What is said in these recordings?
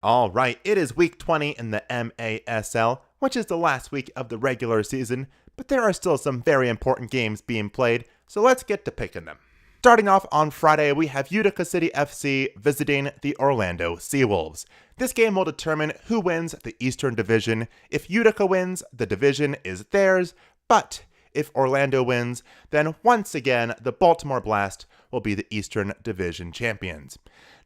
All right, it is week 20 in the MASL, which is the last week of the regular season, but there are still some very important games being played, so let's get to picking them. Starting off on Friday, we have Utica City FC visiting the Orlando SeaWolves. This game will determine who wins the Eastern Division. If Utica wins, the division is theirs, but if Orlando wins, then once again, the Baltimore Blast will be the Eastern Division champions.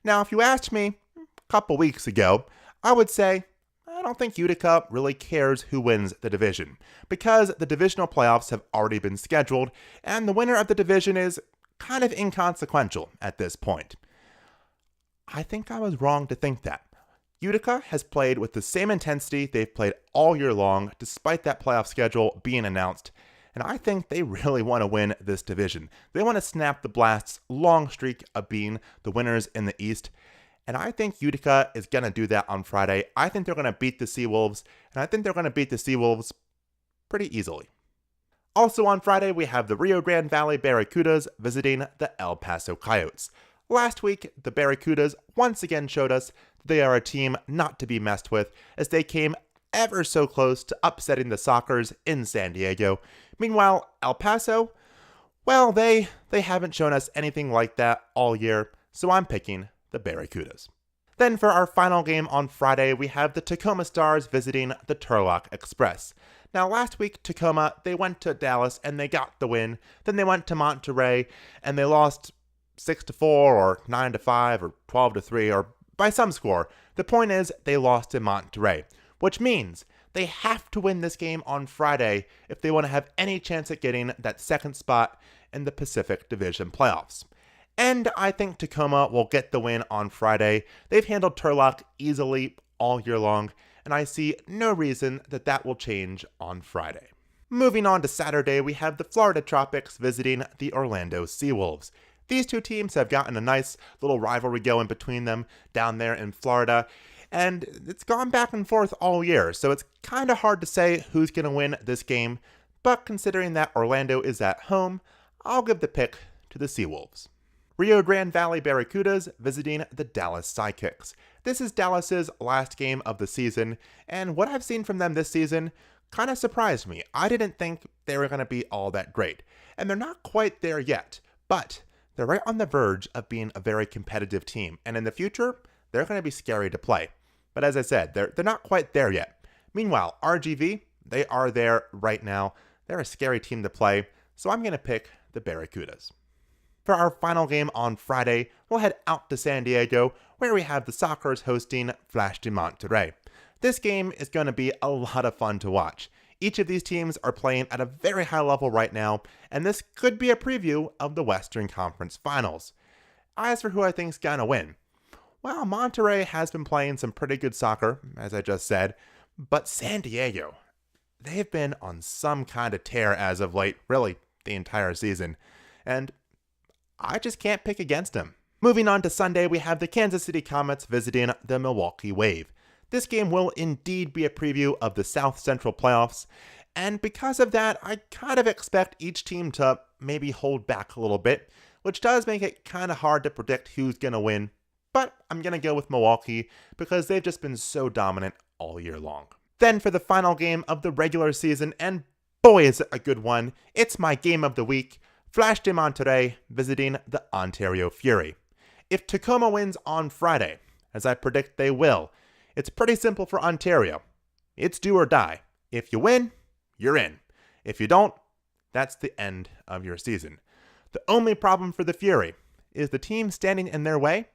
Now, if you asked me a couple weeks ago, I would say, I don't think Utica really cares who wins the division, because the divisional playoffs have already been scheduled, and the winner of the division is kind of inconsequential at this point. I think I was wrong to think that. Utica has played with the same intensity they've played all year long, despite that playoff schedule being announced, and I think they really want to win this division. They want to snap the Blast's long streak of being the winners in the East, and I think Utica is going to do that on Friday. I think they're going to beat the SeaWolves, and I think they're going to beat the SeaWolves pretty easily. Also on Friday, we have the Rio Grande Valley Barracudas visiting the El Paso Coyotes. Last week, the Barracudas once again showed us that they are a team not to be messed with, as they came ever so close to upsetting the Sockers in San Diego. Meanwhile, El Paso, well, they haven't shown us anything like that all year, so I'm picking the Barracudas. Then for our final game on Friday, we have the Tacoma Stars visiting the Turlock Express. Now, last week, Tacoma, they went to Dallas and they got the win. Then they went to Monterrey and they lost 6-4 or 9-5 or 12-3 or by some score. The point is, they lost in Monterrey, which means they have to win this game on Friday if they want to have any chance at getting that second spot in the Pacific Division playoffs. And I think Tacoma will get the win on Friday. They've handled Turlock easily all year long, and I see no reason that that will change on Friday. Moving on to Saturday, we have the Florida Tropics visiting the Orlando SeaWolves. These two teams have gotten a nice little rivalry going between them down there in Florida, and it's gone back and forth all year, so it's kind of hard to say who's going to win this game, but considering that Orlando is at home, I'll give the pick to the SeaWolves. Rio Grande Valley Barracudas visiting the Dallas Sidekicks. This is Dallas's last game of the season, and what I've seen from them this season kind of surprised me. I didn't think they were going to be all that great, and they're not quite there yet, but they're right on the verge of being a very competitive team, and in the future, they're going to be scary to play. But as I said, they're not quite there yet. Meanwhile, RGV, they are there right now. They're a scary team to play, so I'm going to pick the Barracudas. For our final game on Friday, we'll head out to San Diego, where we have the Sockers hosting Flash de Monterrey. This game is going to be a lot of fun to watch. Each of these teams are playing at a very high level right now, and this could be a preview of the Western Conference Finals. As for who I think's going to win, well, Monterrey has been playing some pretty good soccer, as I just said, but San Diego, they've been on some kind of tear as of late, really the entire season, and I just can't pick against them. Moving on to Sunday, we have the Kansas City Comets visiting the Milwaukee Wave. This game will indeed be a preview of the South Central playoffs, and because of that, I kind of expect each team to maybe hold back a little bit, which does make it kind of hard to predict who's going to win, but I'm going to go with Milwaukee because they've just been so dominant all year long. Then for the final game of the regular season, and boy is it a good one, it's my game of the week, Flash de Monterrey visiting the Ontario Fury. If Tacoma wins on Friday, as I predict they will, it's pretty simple for Ontario. It's do or die. If you win, you're in. If you don't, that's the end of your season. The only problem for the Fury is the team standing in their way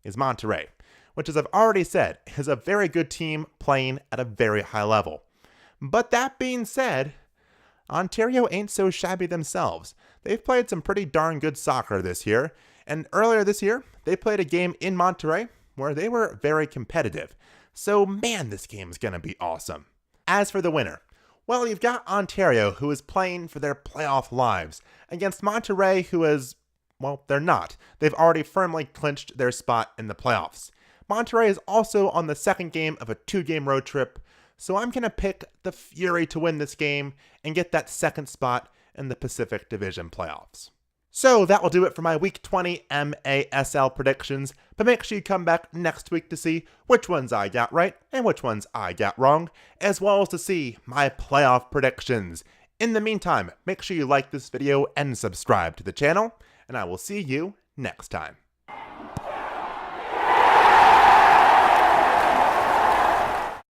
is Monterrey, which, as I've already said, is a very good team playing at a very high level. But that being said, Ontario ain't so shabby themselves. They've played some pretty darn good soccer this year, and earlier this year, they played a game in Monterrey where they were very competitive. So man, this game is going to be awesome. As for the winner, well, you've got Ontario, who is playing for their playoff lives, against Monterrey, who is, well, they're not. They've already firmly clinched their spot in the playoffs. Monterrey is also on the second game of a 2-game road trip, so I'm going to pick the Fury to win this game and get that second spot in the Pacific Division playoffs. So that will do it for my Week 20 MASL predictions, but make sure you come back next week to see which ones I got right and which ones I got wrong, as well as to see my playoff predictions. In the meantime, make sure you like this video and subscribe to the channel, and I will see you next time.